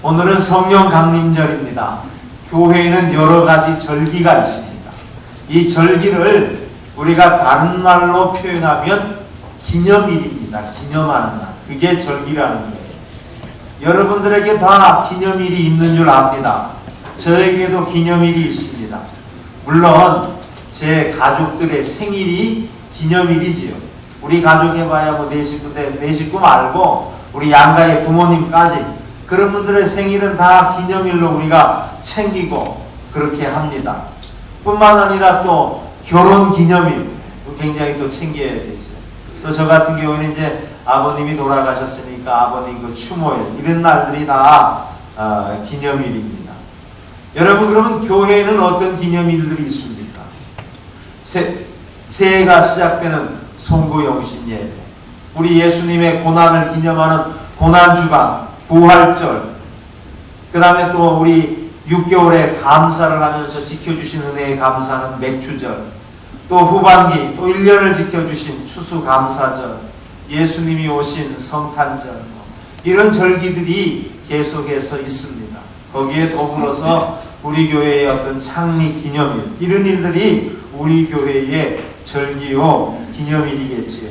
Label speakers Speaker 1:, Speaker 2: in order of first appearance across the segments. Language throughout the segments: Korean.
Speaker 1: 오늘은 성령 강림절입니다. 교회에는 여러 가지 절기가 있습니다. 이 절기를 우리가 다른 말로 표현하면 기념일입니다. 기념하는 날. 그게 절기라는 거예요. 여러분들에게 다 기념일이 있는 줄 압니다. 저에게도 기념일이 있습니다. 물론 제 가족들의 생일이 기념일이지요. 우리 가족 해봐야 뭐 네 식구 말고 우리 양가의 부모님까지 그런 분들의 생일은 다 기념일로 우리가 챙기고 그렇게 합니다. 뿐만 아니라 또 결혼 기념일 굉장히 또 챙겨야 되죠. 또 저 같은 경우는 이제 아버님이 돌아가셨으니까 아버님 그 추모일 이런 날들이 다 기념일입니다. 여러분, 그러면 교회에는 어떤 기념일들이 있습니까? 새해가 시작되는 송구영신 예배, 우리 예수님의 고난을 기념하는 고난주간, 부활절, 그 다음에 또 우리 6개월에 감사를 하면서 지켜주신 은혜에 감사하는 맥주절, 또 후반기 또 1년을 지켜주신 추수감사절, 예수님이 오신 성탄절, 이런 절기들이 계속해서 있습니다. 거기에 더불어서 우리 교회의 어떤 창립 기념일, 이런 일들이 우리 교회의 절기요 기념일이겠지요.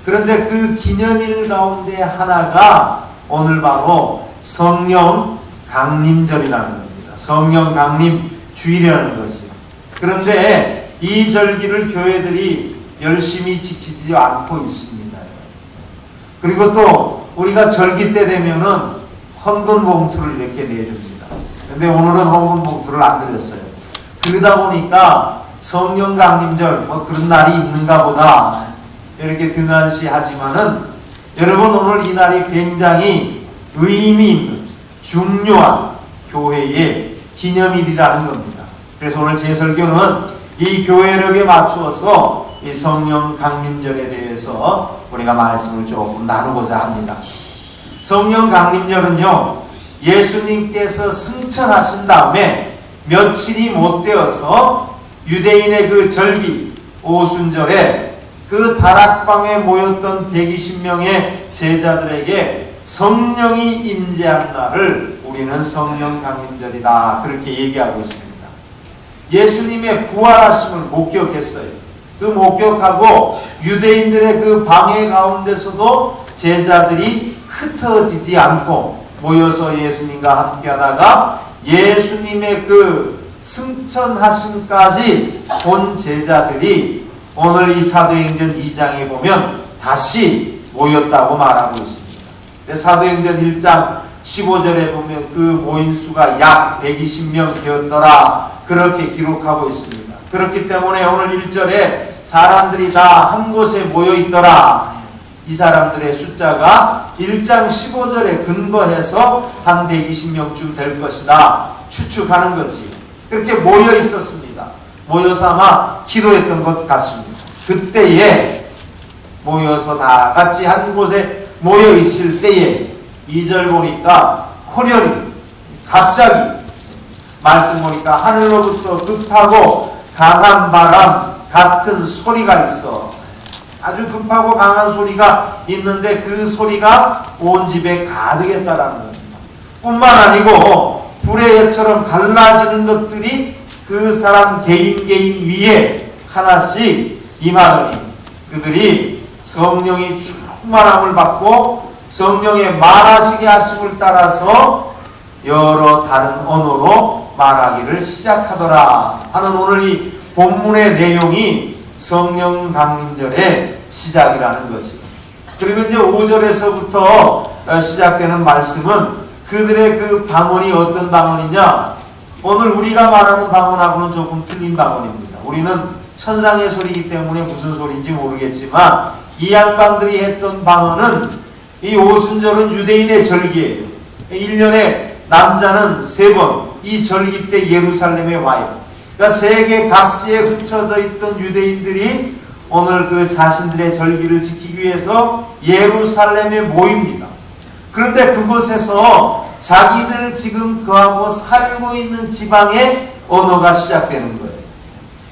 Speaker 1: 그런데 그 기념일 가운데 하나가 오늘 바로 성령 강림절이라는 겁니다. 성령 강림 주일이라는 것이요. 그런데 이 절기를 교회들이 열심히 지키지 않고 있습니다. 그리고 또 우리가 절기 때 되면은 헌금 봉투를 이렇게 내줍니다. 근데 오늘은 헌금 봉투를 안 드렸어요. 그러다 보니까 성령 강림절 뭐 그런 날이 있는가 보다 이렇게 등한시하지만은 여러분, 오늘 이 날이 굉장히 의미 있는 중요한 교회의 기념일이라는 겁니다. 그래서 오늘 제 설교는 이 교회력에 맞추어서 이 성령 강림절에 대해서 우리가 말씀을 조금 나누고자 합니다. 성령 강림절은요, 예수님께서 승천하신 다음에 며칠이 못 되어서 유대인의 그 절기 오순절에 그 다락방에 모였던 120명의 제자들에게 성령이 임재한 날을 우리는 성령 강림절이다, 그렇게 얘기하고 있습니다. 예수님의 부활하심을 목격했어요. 그 목격하고 유대인들의 그 방해 가운데서도 제자들이 흩어지지 않고 모여서 예수님과 함께 하다가 예수님의 그 승천하심까지 본 제자들이 오늘 이 사도행전 2장에 보면 다시 모였다고 말하고 있습니다. 사도행전 1장 15절에 보면 그 모인 수가 약 120명 되었더라, 그렇게 기록하고 있습니다. 그렇기 때문에 오늘 1절에 사람들이 다 한 곳에 모여 있더라, 이 사람들의 숫자가 1장 15절에 근거해서 한 120명쯤 될 것이다 추측하는 거지. 그렇게 모여 있었습니다. 모여서 아마 기도했던 것 같습니다. 그때에 모여서 다 같이 한 곳에 모여 있을 때에 2절 보니까 호련히 갑자기 말씀 보니까 하늘로부터 급하고 강한 바람 같은 소리가 있어. 아주 급하고 강한 소리가 있는데 그 소리가 온 집에 가득했다라는 겁니다. 뿐만 아니고 불의 혀처럼 갈라지는 것들이 그 사람 개인 위에 하나씩 임하더니 그들이 성령이 충만함을 받고 성령의 말하시게 하심을 따라서 여러 다른 언어로 말하기를 시작하더라 하는 오늘 이 본문의 내용이 성령 강림절의 시작이라는 것입니다. 그리고 이제 5절에서부터 시작되는 말씀은 그들의 그 방언이 어떤 방언이냐, 오늘 우리가 말하는 방언하고는 조금 틀린 방언입니다. 우리는 천상의 소리이기 때문에 무슨 소리인지 모르겠지만 이 양반들이 했던 방언은, 이 오순절은 유대인의 절기예요. 1년에 남자는 3번 이 절기 때 예루살렘에 와요. 그러니까 세계 각지에 흩어져 있던 유대인들이 오늘 그 자신들의 절기를 지키기 위해서 예루살렘에 모입니다. 그런데 그곳에서 자기들 지금 거하고 살고 있는 지방의 언어가 시작되는 거예요.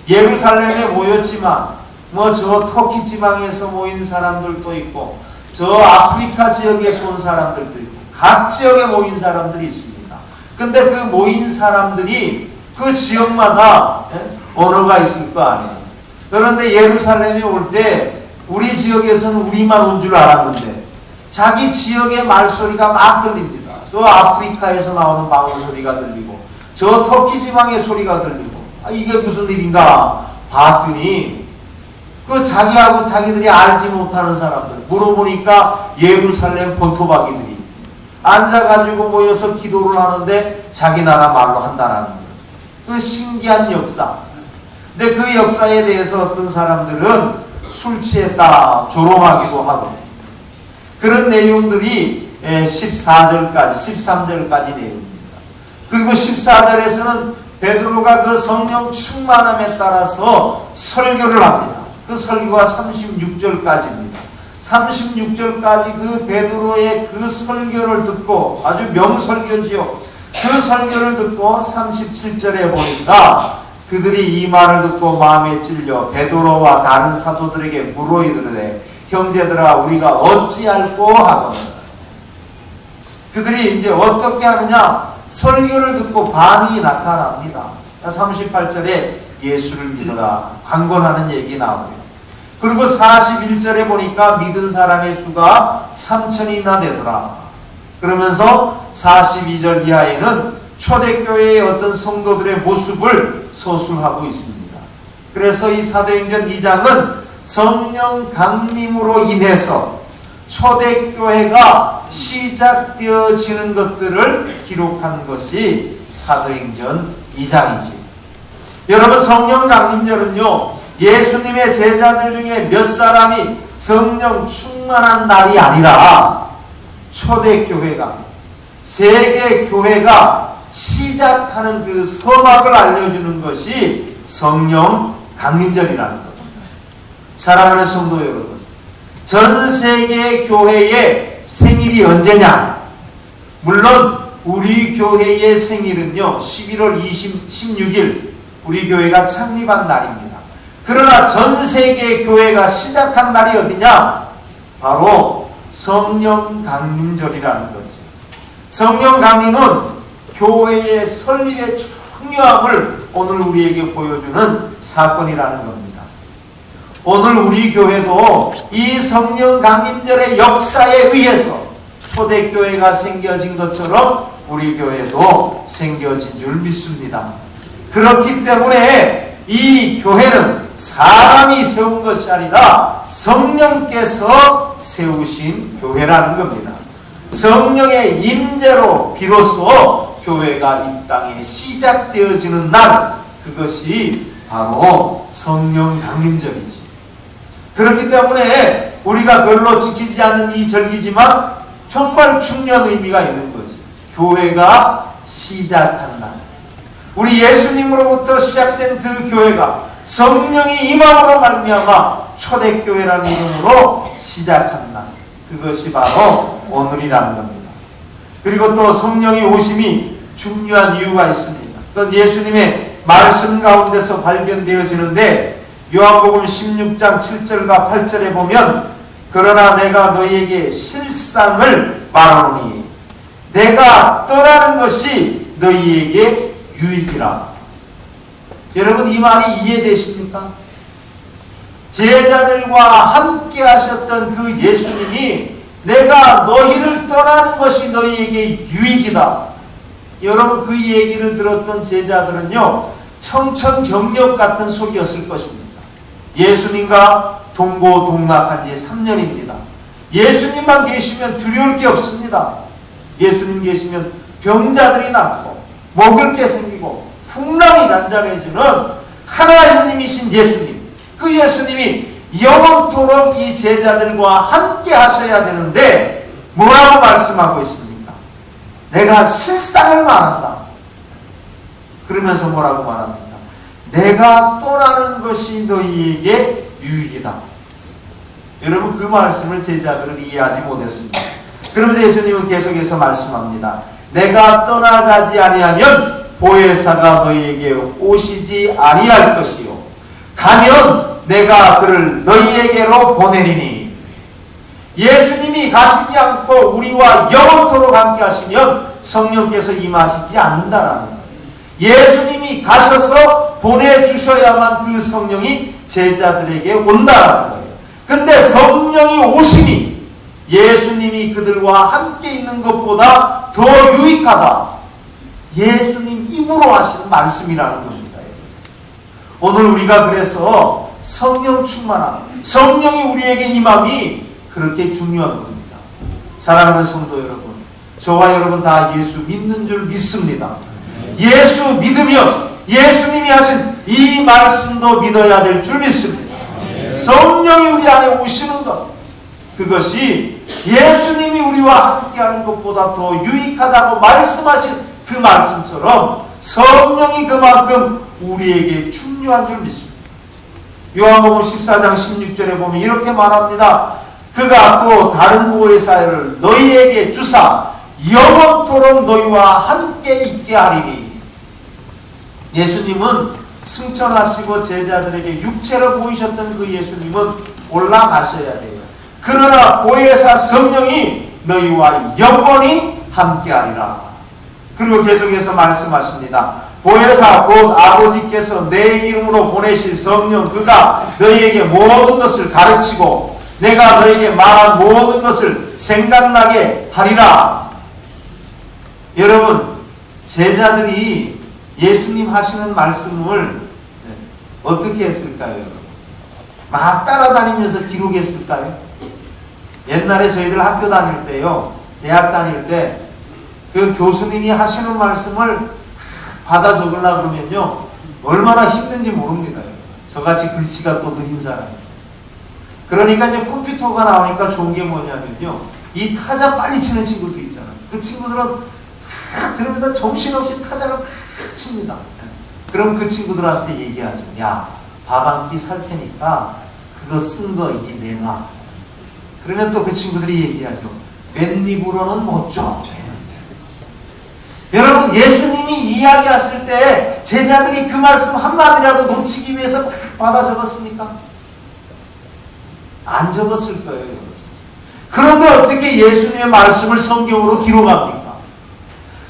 Speaker 1: 예루살렘에 모였지만 뭐 저 터키 지방에서 모인 사람들도 있고 저 아프리카 지역에서 온 사람들도 있고 각 지역에 모인 사람들이 있습니다. 근데 그 모인 사람들이 그 지역마다 언어가 있을 거 아니에요. 그런데 예루살렘에 올 때 우리 지역에서는 우리만 온 줄 알았는데 자기 지역의 말소리가 막 들립니다. 저 아프리카에서 나오는 방언 소리가 들리고 저 터키 지방의 소리가 들리고 이게 무슨 일인가 봤더니 그 자기하고 자기들이 알지 못하는 사람들 물어보니까 예루살렘 본토박이들이 앉아가지고 모여서 기도를 하는데 자기 나라 말로 한다라는 거예요. 그 신기한 역사. 근데 그 역사에 대해서 어떤 사람들은 술 취했다 조롱하기도 하고 그런 내용들이 14절까지 13절까지 내용입니다. 그리고 14절에서는 베드로가 그 성령 충만함에 따라서 설교를 합니다. 그 설교가 36절까지입니다. 36절까지 그 베드로의 그 설교를 듣고 아주 명설교지요. 그 설교를 듣고 37절에 보니까 그들이 이 말을 듣고 마음에 찔려 베드로와 다른 사도들에게 물어 이르되 형제들아 우리가 어찌할꼬 하거늘. 그들이 이제 어떻게 하느냐 설교를 듣고 반응이 나타납니다. 38절에 예수를 믿어라 강권하는 얘기 나오고요. 그리고 41절에 보니까 믿은 사람의 수가 3,000이나 되더라. 그러면서 42절 이하에는 초대교회의 어떤 성도들의 모습을 서술하고 있습니다. 그래서 이 사도행전 2장은 성령 강림으로 인해서 초대교회가 시작되어지는 것들을 기록한 것이 사도행전 2장이지. 여러분 성령 강림절은요 예수님의 제자들 중에 몇 사람이 성령 충만한 날이 아니라 초대교회가 세계교회가 시작하는 그 서막을 알려주는 것이 성령 강림절이라는 겁니다. 사랑하는 성도 여러분, 전 세계 교회의 생일이 언제냐? 물론 우리 교회의 생일은요 11월 16일 우리 교회가 창립한 날입니다. 그러나 전 세계 교회가 시작한 날이 어디냐? 바로 성령 강림절이라는 거죠. 성령 강림은 교회의 설립의 중요함을 오늘 우리에게 보여주는 사건이라는 겁니다. 오늘 우리 교회도 이 성령 강림절의 역사에 의해서 초대교회가 생겨진 것처럼 우리 교회도 생겨진 줄 믿습니다. 그렇기 때문에 이 교회는 사람이 세운 것이 아니라 성령께서 세우신 교회라는 겁니다. 성령의 임재로 비로소 교회가 이 땅에 시작되어지는 날, 그것이 바로 성령 강림절이지. 그렇기 때문에 우리가 별로 지키지 않는 이 절기지만 정말 중요한 의미가 있는 거지. 교회가 시작한 날. 우리 예수님으로부터 시작된 그 교회가 성령이 임함으로 말미암아 초대교회라는 이름으로 시작한 날. 그것이 바로 오늘이라는 겁니다. 그리고 또 성령이 오심이 중요한 이유가 있습니다. 그건 예수님의 말씀 가운데서 발견되어지는데 요한복음 16장 7절과 8절에 보면 그러나 내가 너희에게 실상을 말하노니 내가 떠나는 것이 너희에게 유익이라. 여러분 이 말이 이해되십니까? 제자들과 함께 하셨던 그 예수님이 내가 너희를 떠나는 것이 너희에게 유익이다. 여러분 그 얘기를 들었던 제자들은요 청천벽력 같은 속이었을 것입니다. 예수님과 동고동락한 지 3년입니다. 예수님만 계시면 두려울 게 없습니다. 예수님 계시면 병자들이 낫고 먹을 게 생기고 풍랑이 잔잔해지는 하나님이신 예수님, 그 예수님이 영원토록 이 제자들과 함께 하셔야 되는데 뭐라고 말씀하고 있습니까? 내가 실상을 말한다. 그러면서 뭐라고 말합니까? 내가 떠나는 것이 너희에게 유익이다. 여러분 그 말씀을 제자들은 이해하지 못했습니다. 그러면서 예수님은 계속해서 말씀합니다. 내가 떠나가지 아니하면 보혜사가 너희에게 오시지 아니할 것이요 가면 내가 그를 너희에게로 보내리니. 예수님이 가시지 않고 우리와 영원토록 함께 하시면 성령께서 임하시지 않는다라는 거예요. 예수님이 가셔서 보내주셔야만 그 성령이 제자들에게 온다라는 거예요. 근데 성령이 오시니 예수님이 그들과 함께 있는 것보다 더 유익하다. 예수님 입으로 하시는 말씀이라는 겁니다. 오늘 우리가 그래서 성령 충만함, 성령이 우리에게 임함이 그렇게 중요한 겁니다. 사랑하는 성도 여러분, 저와 여러분 다 예수 믿는 줄 믿습니다. 예수 믿으면 예수님이 하신 이 말씀도 믿어야 될 줄 믿습니다. 성령이 우리 안에 오시는 것, 그것이 예수님이 우리와 함께하는 것보다 더 유익하다고 말씀하신 그 말씀처럼 성령이 그만큼 우리에게 중요한 줄 믿습니다. 요한복음 14장 16절에 보면 이렇게 말합니다. 그가 또 다른 보혜사를 너희에게 주사 영원토록 너희와 함께 있게 하리니. 예수님은 승천하시고 제자들에게 육체로 보이셨던 그 예수님은 올라가셔야 돼요. 그러나 보혜사 성령이 너희와 영원히 함께하리라. 그리고 계속해서 말씀하십니다. 보혜사 곧 아버지께서 내 이름으로 보내실 성령, 그가 너희에게 모든 것을 가르치고 내가 너희에게 말한 모든 것을 생각나게 하리라. 여러분, 제자들이 예수님 하시는 말씀을 어떻게 했을까요? 여러분? 막 따라다니면서 기록했을까요? 옛날에 저희들 학교 다닐 때요, 대학 다닐 때 그 교수님이 하시는 말씀을 받아 적으려고 그러면요, 얼마나 힘든지 모릅니다. 저같이 글씨가 또 느린 사람이. 그러니까 이제 컴퓨터가 나오니까 좋은 게 뭐냐면요, 이 타자 빨리 치는 친구도 있잖아요. 그 친구들은 그러면서 정신없이 타자를 칩니다. 그럼 그 친구들한테 얘기하죠. 야, 밥 한 끼 살 테니까 그거 쓴 거 이제 내놔. 그러면 또 그 친구들이 얘기하죠. 맨입으로는 못 줘. 여러분, 예수님이 이야기하실 때 제자들이 그 말씀 한마디라도 놓치기 위해서 받아 적었습니까? 안 적었을 거예요. 그런데 어떻게 예수님의 말씀을 성경으로 기록합니까?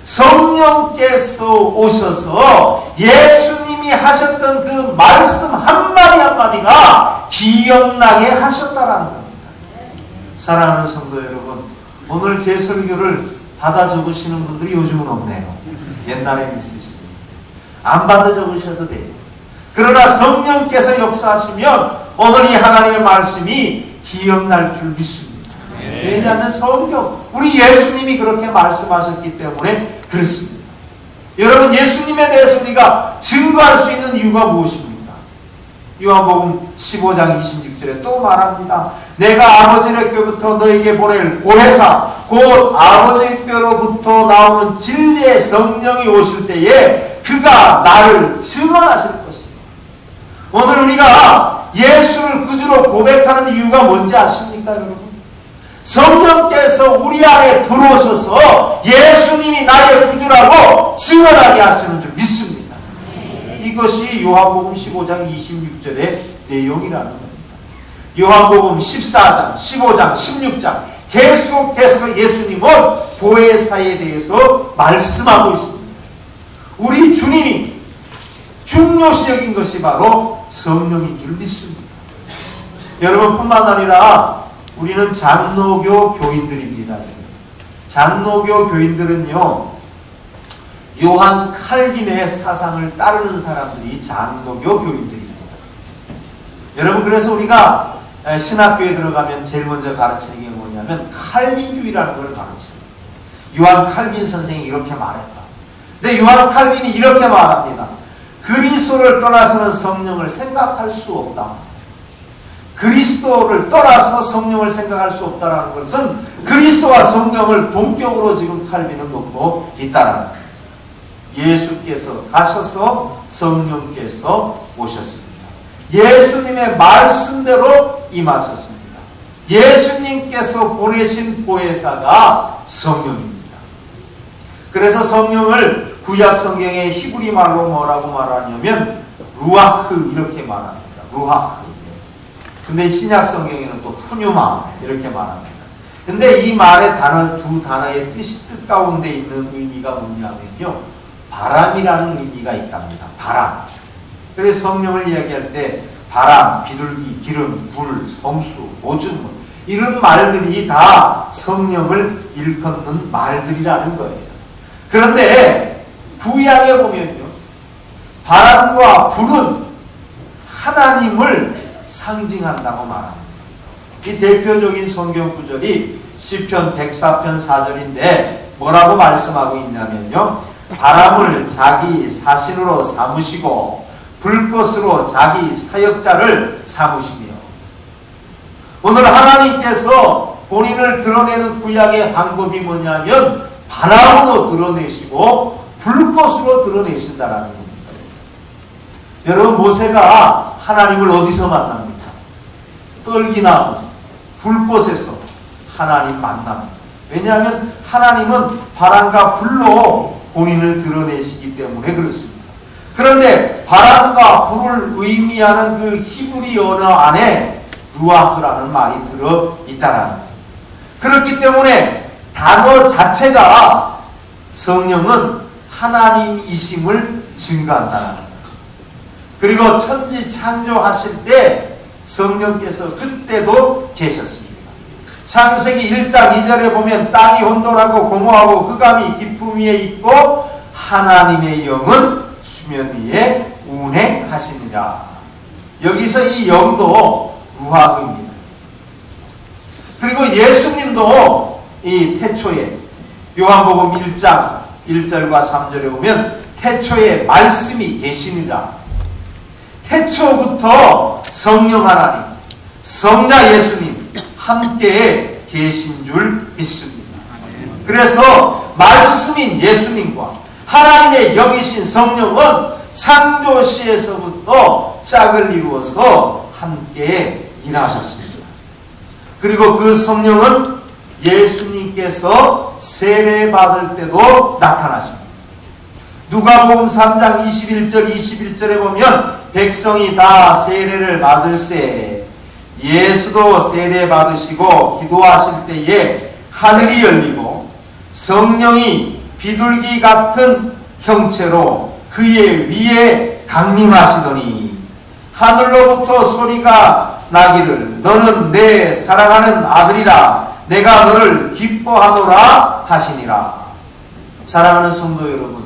Speaker 1: 성령께서 오셔서 예수님이 하셨던 그 말씀 한마디 한마디가 기억나게 하셨다라는 겁니다. 사랑하는 성도 여러분, 오늘 제 설교를 받아 적으시는 분들이 요즘은 없네요. 옛날에는 있으시고. 안 받아 적으셔도 돼요. 그러나 성령께서 역사하시면 오늘 이 하나님의 말씀이 기억날 줄 믿습니다. 왜냐하면 성경, 우리 예수님이 그렇게 말씀하셨기 때문에 그렇습니다. 여러분, 예수님에 대해서 우리가 증거할 수 있는 이유가 무엇입니까? 요한복음 15장 26절에 또 말합니다. 내가 아버지의 뼈부터 너에게 보낼 보혜사, 곧 아버지의 뼈로부터 나오는 진리의 성령이 오실 때에 그가 나를 증언하실 것이에요. 오늘 우리가 예수를 구주로 고백하는 이유가 뭔지 아십니까, 여러분? 성령께서 우리 안에 들어오셔서 예수님이 나의 구주라고 증언하게 하시는 줄 믿습니다. 이것이 요한복음 15장 26절의 내용이라는 겁니다. 요한복음 14장, 15장, 16장 계속해서 예수님은 보혜사에 대해서 말씀하고 있습니다. 우리 주님이 중요시 여긴 것이 바로 성령인 줄 믿습니다. 여러분, 뿐만 아니라 우리는 장로교 교인들입니다. 장로교 교인들은요, 요한 칼빈의 사상을 따르는 사람들이 장로교 교인들입니다. 여러분, 그래서 우리가 신학교에 들어가면 제일 먼저 가르치는 게 뭐냐면 칼빈주의라는 걸 가르쳐요. 요한 칼빈 선생이 이렇게 말했다. 근데 요한 칼빈이 이렇게 말합니다. 그리스도를 떠나서는 성령을 생각할 수 없다. 그리스도를 떠나서 성령을 생각할 수 없다는 것은 그리스도와 성령을 동격으로 지금 칼빈은 놓고 있다는 거예요. 예수께서 가셔서 성령께서 오셨습니다. 예수님의 말씀대로 임하셨습니다. 예수님께서 보내신 보혜사가 성령입니다. 그래서 성령을 구약 성경의 히브리 말로 뭐라고 말하냐면 루아흐 이렇게 말합니다. 루아흐. 근데 신약 성경에는 또 푸뉴마 이렇게 말합니다. 근데 이 말의 두 단어의 뜻 가운데 있는 의미가 뭐냐면요, 바람이라는 의미가 있답니다. 바람. 그래서 성령을 이야기할 때 바람, 비둘기, 기름, 불, 성수, 오줌, 이런 말들이 다 성령을 일컫는 말들이라는 거예요. 그런데 구약에 보면요, 바람과 불은 하나님을 상징한다고 말합니다. 이 대표적인 성경 구절이 시편 104편 4절인데 뭐라고 말씀하고 있냐면요, 바람을 자기 사신으로 삼으시고 불꽃으로 자기 사역자를 삼으시며. 오늘 하나님께서 본인을 드러내는 구약의 방법이 뭐냐면 바람으로 드러내시고 불꽃으로 드러내신다라는 겁니다. 여러분, 모세가 하나님을 어디서 만납니까? 떨기나무, 불꽃에서 하나님 만납니다. 왜냐하면 하나님은 바람과 불로 본인을 드러내시기 때문에 그렇습니다. 그런데 바람과 불을 의미하는 그 히브리 언어 안에 루아흐라는 말이 들어있다라는 거예요. 그렇기 때문에 단어 자체가 성령은 하나님이심을 증거한다는 거예요. 그리고 천지 창조하실 때 성령께서 그때도 계셨습니다. 창세기 1장 2절에 보면 땅이 혼돈하고 공허하고 흑암이 깊음 위에 있고 하나님의 영은 수면 위에 운행하시니라. 여기서 이 영도 루아흐입니다. 그리고 예수님도 이 태초에 요한복음 1장 1절과 3절에 보면 태초에 말씀이 계시니라. 태초부터 성령 하나님, 성자 예수님 함께 계신 줄 믿습니다. 그래서 말씀인 예수님과 하나님의 영이신 성령은 창조시에서부터 짝을 이루어서 함께 일하셨습니다. 그리고 그 성령은 예수님께서 세례받을 때도 나타나십니다. 누가복음 3장 21절에 보면 백성이 다 세례를 받을세 예수도 세례 받으시고 기도하실 때에 하늘이 열리고 성령이 비둘기 같은 형체로 그의 위에 강림하시더니 하늘로부터 소리가 나기를 너는 내 사랑하는 아들이라 내가 너를 기뻐하노라 하시니라. 사랑하는 성도 여러분,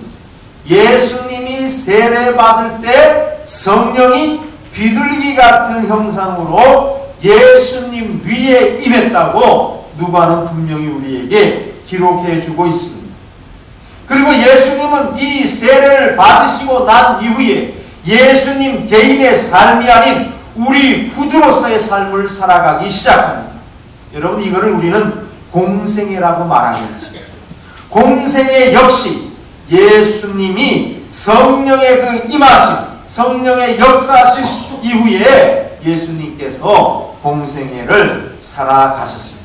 Speaker 1: 예수님이 세례 받을 때 성령이 비둘기 같은 형상으로 예수님 위에 임했다고 누가는 분명히 우리에게 기록해 주고 있습니다. 그리고 예수님은 이 세례를 받으시고 난 이후에 예수님 개인의 삶이 아닌 우리 구주로서의 삶을 살아가기 시작합니다. 여러분, 이거를 우리는 공생애라고 말하겠죠. 공생애 역시 예수님이 성령의 그 임하심, 성령의 역사하심 이후에 예수님께서 공생애를 살아가셨습니다.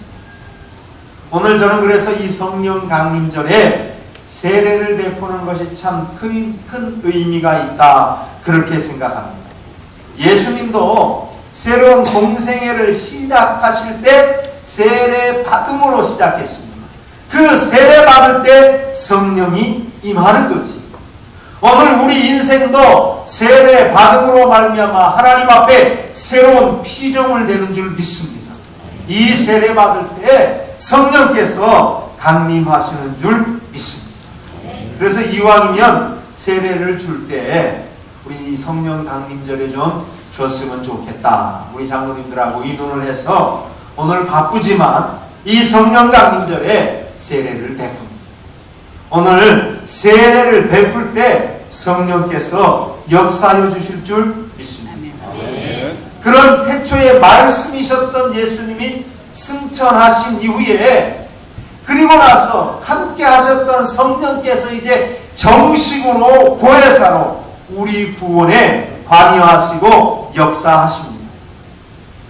Speaker 1: 오늘 저는 그래서 이 성령 강림절에 세례를 베푸는 것이 참 큰 의미가 있다, 그렇게 생각합니다. 예수님도 새로운 공생애를 시작하실 때 세례 받음으로 시작했습니다. 그 세례 받을 때 성령이 임하는 거지. 오늘 우리 인생도 세례 받음으로 말미암아 하나님 앞에 새로운 피조물 되는 줄 믿습니다. 이 세례 받을 때 성령께서 강림하시는 줄 믿습니다. 그래서 이왕이면 세례를 줄 때 우리 성령 강림절에 좀 줬으면 좋겠다. 우리 장로님들하고 의논을 해서 오늘 바쁘지만 이 성령 강림절에 세례를 베풉니다. 오늘 세례를 베풀 때 성령께서 역사하여 주실 줄 믿습니다. 그런 태초에 말씀이셨던 예수님이 승천하신 이후에 그리고 나서 함께 하셨던 성령께서 이제 정식으로 보혜사로 우리 구원에 관여하시고 역사하십니다.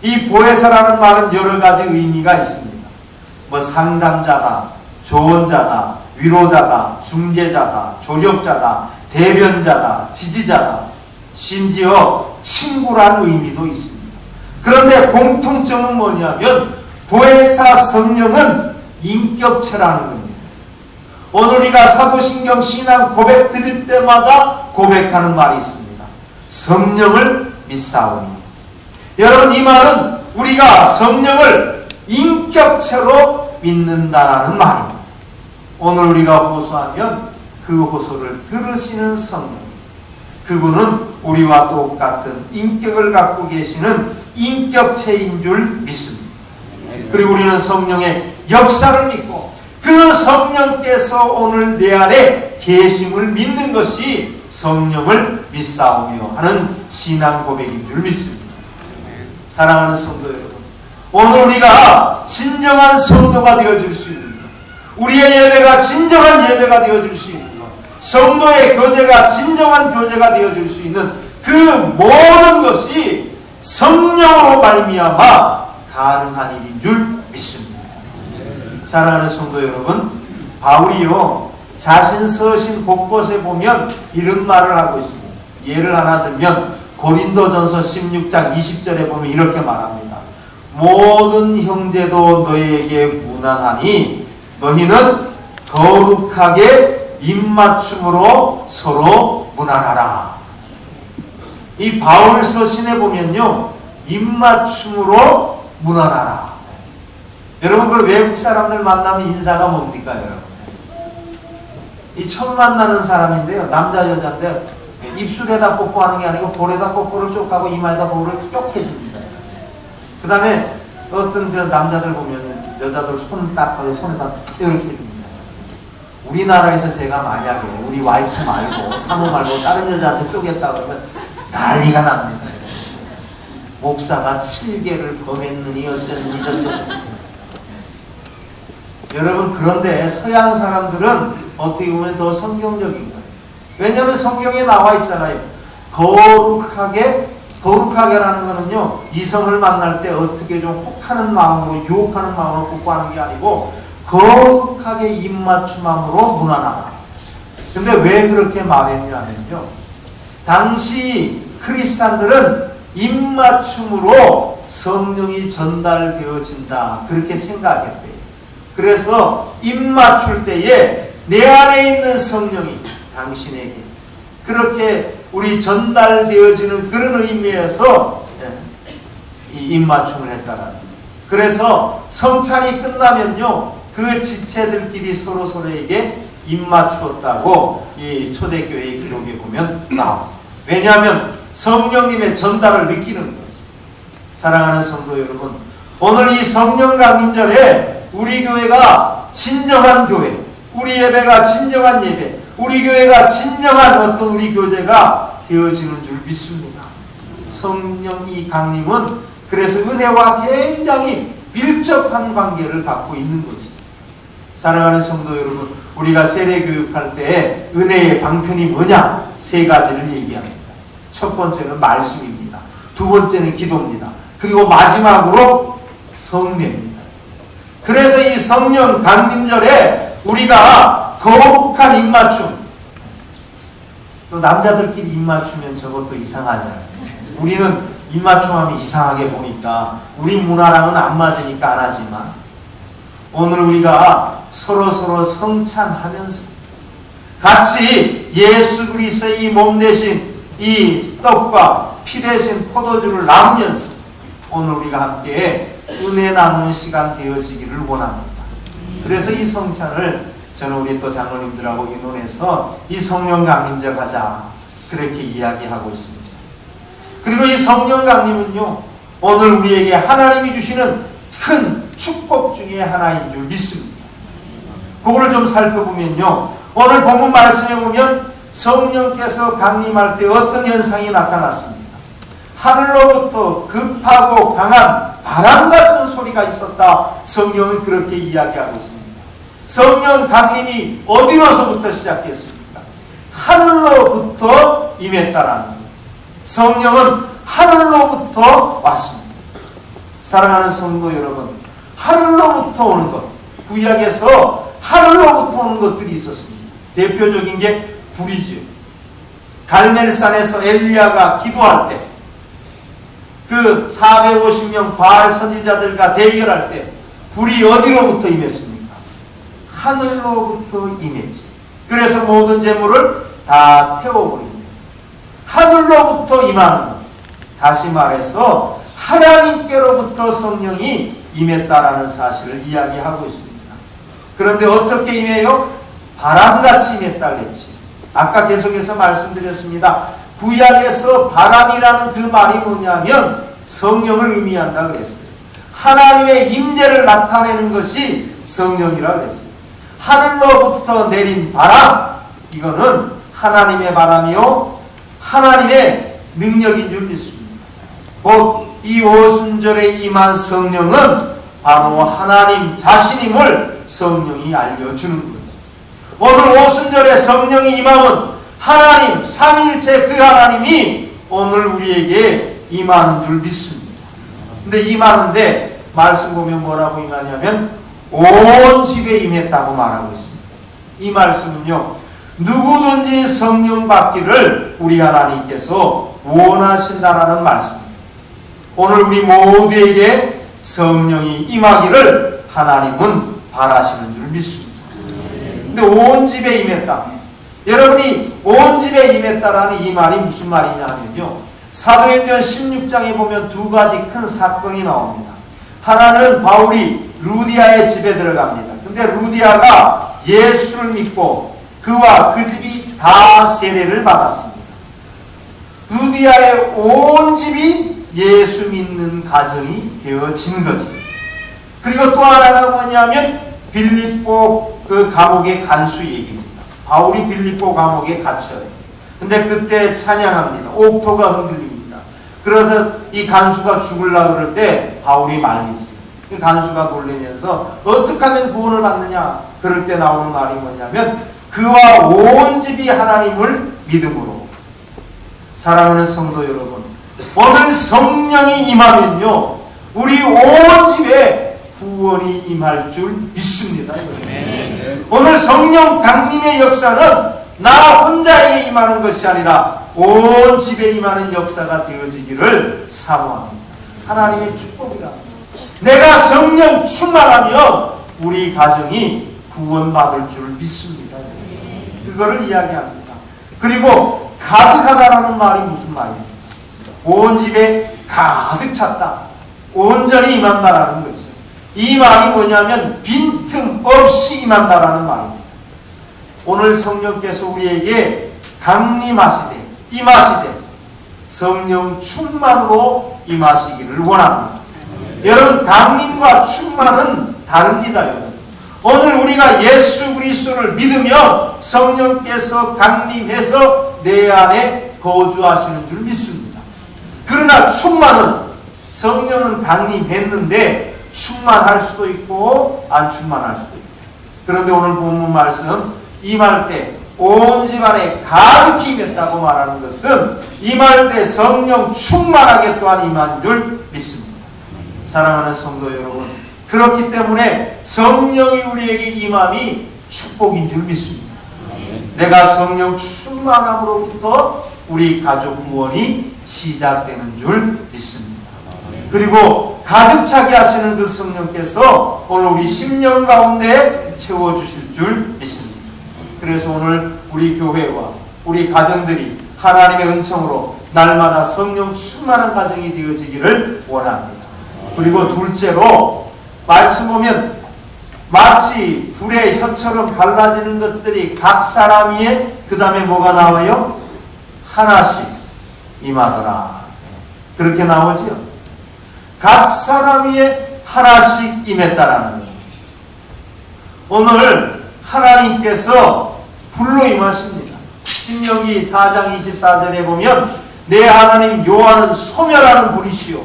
Speaker 1: 이 보혜사라는 말은 여러 가지 의미가 있습니다. 뭐 상담자다, 조언자다, 위로자다, 중재자다, 조력자다, 대변자다, 지지자다, 심지어 친구란 의미도 있습니다. 그런데 공통점은 뭐냐면 보혜사 성령은 인격체라는 겁니다. 오늘 우리가 사도신경 신앙 고백 드릴 때마다 고백하는 말이 있습니다. 성령을 믿사오니. 여러분, 이 말은 우리가 성령을 인격체로 믿는다라는 말입니다. 오늘 우리가 호소하면 그 호소를 들으시는 성령, 그분은 우리와 똑같은 인격을 갖고 계시는 인격체인 줄 믿습니다. 그리고 우리는 성령의 역사를 믿고 그 성령께서 오늘 내 안에 계심을 믿는 것이 성령을 믿사오며 하는 신앙 고백인 줄 믿습니다. 사랑하는 성도 여러분, 오늘 우리가 진정한 성도가 되어줄 수 있는 것, 우리의 예배가 진정한 예배가 되어줄 수 있는 것, 성도의 교제가 진정한 교제가 되어줄 수 있는 그 모든 것이 성령으로 말미암아 가능한 일인 줄 믿습니다. 사랑하는 성도 여러분, 바울이요 자신 서신 곳곳에 보면 이런 말을 하고 있습니다. 예를 하나 들면 고린도전서 16장 20절에 보면 이렇게 말합니다. 모든 형제도 너희에게 무난하니 너희는 거룩하게 입맞춤으로 서로 무난하라. 이 바울 서신에 보면요, 입맞춤으로 무난하라. 여러분, 그 외국 사람들 만나면 인사가 뭡니까, 여러분? 이 처음 만나는 사람인데요, 남자 여자인데 입술에다 뽀뽀하는 게 아니고 볼에다 뽀뽀를 쭉 하고 이마에다 뽀뽀를 쭉 해줍니다. 그 다음에 어떤 저 남자들 보면 여자들 손을 딱 하고 손에다 이렇게 해줍니다. 우리나라에서 제가 만약에 우리 와이프 말고 사모 말고 다른 여자한테 쪼갰다 그러면 난리가 납니다. 목사가 7개를 범했느니 어쩌느니 저쩌느니. 여러분, 그런데 서양 사람들은 어떻게 보면 더 성경적인 거예요. 왜냐하면 성경에 나와 있잖아요. 거룩하게라는 거는요, 이성을 만날 때 어떻게 좀 혹하는 마음으로, 유혹하는 마음으로 뽀뽀하는 게 아니고 거룩하게 입맞춤함으로 무난하다. 근데 왜 그렇게 말했냐면요, 당시 크리스찬들은 입맞춤으로 성령이 전달되어진다, 그렇게 생각했대요. 그래서 입맞출 때에 내 안에 있는 성령이 당신에게 그렇게 우리 전달되어지는 그런 의미에서 이 입맞춤을 했다라는 거예요. 그래서 성찬이 끝나면요, 그 지체들끼리 서로에게 입맞추었다고 이 초대교회의 기록에 보면 나옵니다. 왜냐하면 성령님의 전달을 느끼는 거죠. 사랑하는 성도 여러분, 오늘 이 성령 강림절에 우리 교회가 진정한 교회, 우리 예배가 진정한 예배, 우리 교회가 진정한 어떤 우리 교제가 되어지는 줄 믿습니다. 성령이 강림은 그래서 은혜와 굉장히 밀접한 관계를 갖고 있는 거죠. 사랑하는 성도 여러분, 우리가 세례교육할 때 은혜의 방편이 뭐냐? 3가지를 얘기합니다. 첫 번째는 말씀입니다. 두 번째는 기도입니다. 그리고 마지막으로 성례입니다. 그래서 이 성령 강림절에 우리가 거룩한 입맞춤, 또 남자들끼리 입맞추면 저것도 이상하잖아요. 우리는 입맞춤하면 이상하게 보니까 우리 문화랑은 안 맞으니까 안 하지만, 오늘 우리가 서로 성찬하면서 같이 예수 그리스도의 이 몸 대신 이 떡과 피 대신 포도주를 나누면서 오늘 우리가 함께 은혜 나누는 시간 되어지기를 원합니다. 그래서 이 성찬을 저는 우리 또 장로님들하고 의논해서 이 성령 강림절 하자, 그렇게 이야기하고 있습니다. 그리고 이 성령 강림은요, 오늘 우리에게 하나님이 주시는 큰 축복 중에 하나인 줄 믿습니다. 그거를 좀 살펴보면요, 오늘 본문 말씀에 보면 성령께서 강림할 때 어떤 현상이 나타났습니다. 하늘로부터 급하고 강한 바람 같은 소리가 있었다. 성령은 그렇게 이야기하고 있습니다. 성령 강림이 어디로서부터 시작했습니까? 하늘로부터 임했다라는 거예요. 성령은 하늘로부터 왔습니다. 사랑하는 성도 여러분, 하늘로부터 오는 것, 구약에서 하늘로부터 오는 것들이 있었습니다. 대표적인 게 불이죠. 갈멜산에서 엘리야가 기도할 때, 그 450명 바알 선지자들과 대결할 때 불이 어디로부터 임했습니까? 하늘로부터 임했지. 그래서 모든 재물을 다 태워버립니다. 하늘로부터 임하는 것. 다시 말해서 하나님께로부터 성령이 임했다라는 사실을 이야기하고 있습니다. 그런데 어떻게 임해요? 바람같이 임했다 그랬지. 아까 계속해서 말씀드렸습니다. 구약에서 바람이라는 그 말이 뭐냐면 성령을 의미한다 그랬어요. 하나님의 임재를 나타내는 것이 성령이라 그랬어요. 하늘로부터 내린 바람, 이거는 하나님의 바람이요 하나님의 능력인 줄 믿습니다. 곧 이 오순절에 임한 성령은 바로 하나님 자신임을 성령이 알려주는 거죠. 오늘 오순절에 성령이 임함은 하나님 삼위일체 그 하나님이 오늘 우리에게 임하는 줄 믿습니다. 근데 임하는데 말씀 보면 뭐라고 임하냐면 온 집에 임했다고 말하고 있습니다. 이 말씀은요, 누구든지 성령 받기를 우리 하나님께서 원하신다라는 말씀입니다. 오늘 우리 모두에게 성령이 임하기를 하나님은 바라시는 줄 믿습니다. 근데 온 집에 임했다. 여러분이 온 집에 임했다라는 이 말이 무슨 말이냐 하면요, 사도행전 16장에 보면 두 가지 큰 사건이 나옵니다. 하나는 바울이 루디아의 집에 들어갑니다. 근데 루디아가 예수를 믿고 그와 그 집이 다 세례를 받았습니다. 루디아의 온 집이 예수 믿는 가정이 되어진 거지. 그리고 또 하나가 뭐냐면 빌립보 그 감옥의 간수 얘기입니다. 바울이 빌립보 감옥에 갇혀요. 근데 그때 찬양합니다. 옥토가 흔들립니다. 그래서 이 간수가 죽으려고 그럴 때 바울이 말리지. 그 간수가 놀라면서 어떻게 하면 구원을 받느냐? 그럴 때 나오는 말이 뭐냐면 그와 온 집이 하나님을 믿음으로. 사랑하는 성도 여러분, 오늘 성령이 임하면요 우리 온 집에 구원이 임할 줄 믿습니다. 오늘 성령 강림의 역사는 나 혼자에게 임하는 것이 아니라 온 집에 임하는 역사가 되어지기를 사모합니다. 하나님의 축복이다. 내가 성령 충만하면 우리 가정이 구원받을 줄 믿습니다. 그거를 이야기합니다. 그리고 가득하다라는 말이 무슨 말입니까? 온 집에 가득 찼다. 온전히 임한다라는 거죠. 이 말이 뭐냐면 빈틈없이 임한다라는 말입니다. 오늘 성령께서 우리에게 강림하시되 임하시되 성령 충만으로 임하시기를 원합니다. 여러분, 강림과 충만은 다릅니다. 여러분. 오늘 우리가 예수 그리스도를 믿으면 성령께서 강림해서 내 안에 거주하시는 줄 믿습니다. 그러나 충만은 성령은 강림했는데 충만할 수도 있고 안 충만할 수도 있고. 그런데 오늘 본문 말씀 임할 때 온 집안에 가득히 임했다고 말하는 것은 임할 때 성령 충만하게 또한 임한 줄 믿습니다. 사랑하는 성도 여러분, 그렇기 때문에 성령이 우리에게 임함이 축복인 줄 믿습니다. 내가 성령 충만함으로부터 우리 가족 구원이 시작되는 줄 믿습니다. 그리고 가득 차게 하시는 그 성령께서 오늘 우리 심령 가운데 채워주실 줄 믿습니다. 그래서 오늘 우리 교회와 우리 가정들이 하나님의 은총으로 날마다 성령 충만한 가정이 되어지기를 원합니다. 그리고 둘째로 말씀 보면 마치 불의 혀처럼 갈라지는 것들이 각 사람 위에 그 다음에 뭐가 나와요? 하나씩 임하더라. 그렇게 나오지요. 각 사람 위에 하나씩 임했다라는 거죠. 오늘 하나님께서 불로 임하십니다. 신명기 4장 24절에 보면 내 하나님 여호와는 소멸하는 불이시오.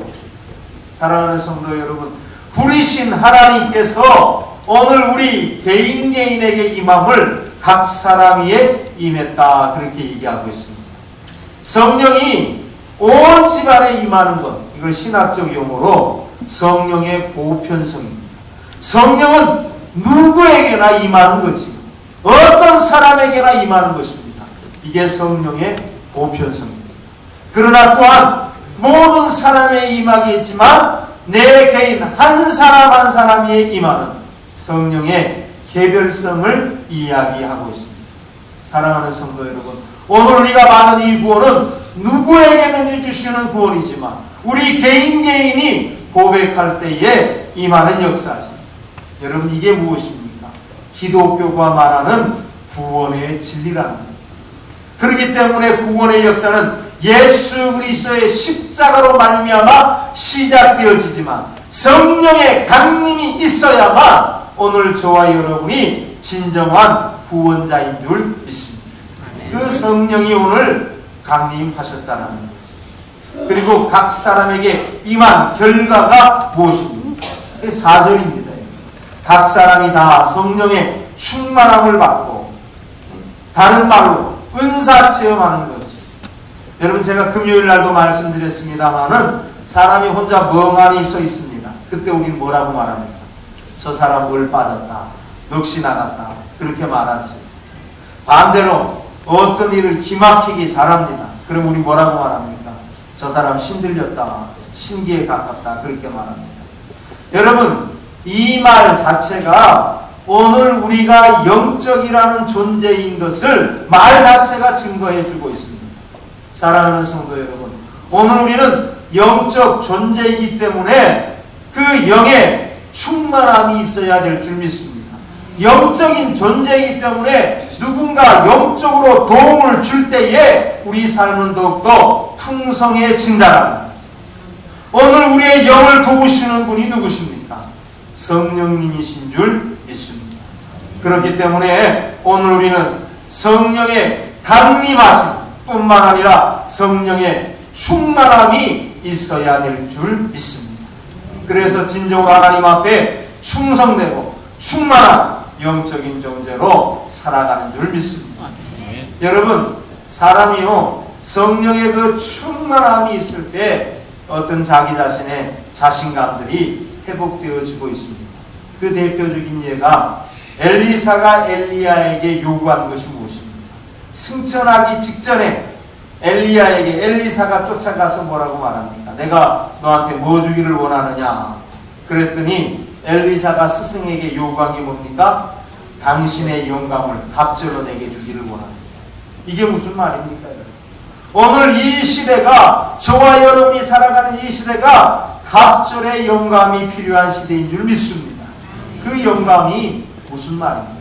Speaker 1: 사랑하는 성도 여러분, 불이신 하나님께서 오늘 우리 개인에게 임함을 각 사람 위에 임했다. 그렇게 얘기하고 있습니다. 성령이 온 집안에 임하는 것, 이걸 신학적 용어로 성령의 보편성입니다. 성령은 누구에게나 임하는 거지. 어떤 사람에게나 임하는 것입니다. 이게 성령의 보편성입니다. 그러나 또한 모든 사람에 임하겠지만 내 개인 한 사람 한 사람에 임하는 성령의 개별성을 이야기하고 있습니다. 사랑하는 성도 여러분, 오늘 우리가 받은 이 구원은 누구에게든지 주시는 구원이지만 우리 개인이 고백할 때에 임하는 역사지. 여러분, 이게 무엇입니까? 기독교가 말하는 구원의 진리라는 겁니다. 그렇기 때문에 구원의 역사는 예수 그리스도의 십자가로 말미암아 시작되어지지만 성령의 강림이 있어야만 오늘 저와 여러분이 진정한 구원자인 줄 믿습니다. 그 성령이 오늘 강림하셨다는 거죠. 그리고 각 사람에게 임한 결과가 무엇입니까? 4절입니다. 각 사람이 다 성령의 충만함을 받고, 다른 말로 은사 체험하는 거죠. 여러분, 제가 금요일 날도 말씀드렸습니다마는 사람이 혼자 멍하니 서 있습니다. 그때 우리는 뭐라고 말합니까? 저 사람 물 빠졌다, 넋이 나갔다, 그렇게 말하지. 반대로 어떤 일을 기막히게 잘합니다. 그럼 우리 뭐라고 말합니까? 저 사람 신들렸다, 신기에 가깝다, 그렇게 말합니다. 여러분, 이 말 자체가 오늘 우리가 영적이라는 존재인 것을 말 자체가 증거해 주고 있습니다. 사랑하는 성도 여러분, 오늘 우리는 영적 존재이기 때문에 그 영의 충만함이 있어야 될 줄 믿습니다. 영적인 존재이기 때문에 누군가 영적으로 도움을 줄 때에 우리 삶은 더욱더 풍성해진다는 겁니다. 오늘 우리의 영을 도우시는 분이 누구십니까? 성령님이신 줄 믿습니다. 그렇기 때문에 오늘 우리는 성령의 강림하심 뿐만 아니라 성령의 충만함이 있어야 될 줄 믿습니다. 그래서 진정으로 하나님 앞에 충성되고 충만한 영적인 존재로 살아가는 줄 믿습니다. 여러분, 사람이요, 성령의 그 충만함이 있을 때 어떤 자기 자신의 자신감들이 회복되어지고 있습니다. 그 대표적인 예가 엘리사가 엘리야에게 요구한 것이 무엇입니까? 승천하기 직전에 엘리사가 쫓아가서 뭐라고 말합니까? 내가 너한테 뭐 주기를 원하느냐? 그랬더니 엘리사가 스승에게 요구한 게 뭡니까? 당신의 영감을 갑절로 내게 주기를 원합니다. 이게 무슨 말입니까? 오늘 이 시대가, 저와 여러분이 살아가는 이 시대가 갑절의 영감이 필요한 시대인 줄 믿습니다. 그 영감이 무슨 말입니까?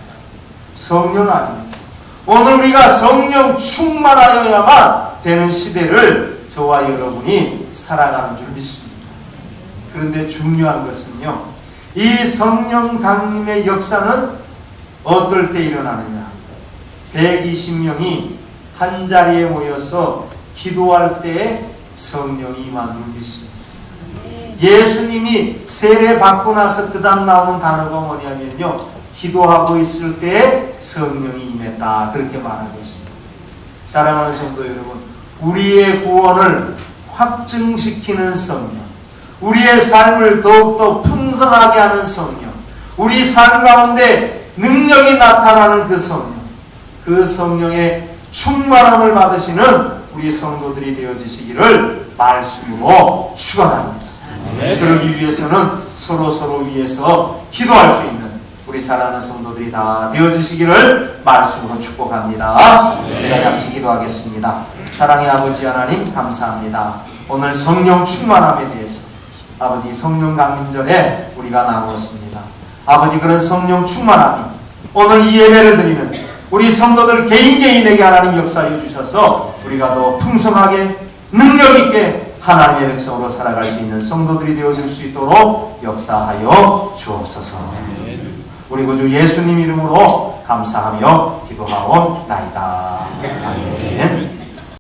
Speaker 1: 성령 아닙니까? 오늘 우리가 성령 충만하여야만 되는 시대를 저와 여러분이 살아가는 줄 믿습니다. 그런데 중요한 것은요, 이 성령 강림의 역사는 어떨 때 일어나느냐? 120명이 한 자리에 모여서 기도할 때에 성령이 임한 줄 믿습니다. 예수님이 세례 받고 나서 그 다음 나오는 단어가 뭐냐면요, 기도하고 있을 때에 성령이 임했다, 그렇게 말하고 있습니다. 사랑하는 성도 여러분, 우리의 구원을 확증시키는 성령, 우리의 삶을 더욱더 풍성하게 하는 성령, 우리 삶 가운데 능력이 나타나는 그 성령, 그 성령의 충만함을 받으시는 우리 성도들이 되어지시기를 말씀으로 축원합니다. 그러기 위해서는 서로 위해서 기도할 수 있는 우리 사랑하는 성도들이 다 되어지시기를 말씀으로 축복합니다. 제가 잠시 기도하겠습니다. 사랑의 아버지 하나님, 감사합니다. 오늘 성령 충만함에 대해서 아버지 성령 강림전에 우리가 나누었습니다. 아버지, 그런 성령 충만함이 오늘 이 예배를 드리는 우리 성도들 개인에게 하나님 역사해 주셔서 우리가 더 풍성하게 능력 있게 하나님의 백성으로 살아갈 수 있는 성도들이 되어질 수 있도록 역사하여 주옵소서. 우리 구주 예수님 이름으로 감사하며 기도하옵나이다. 아멘.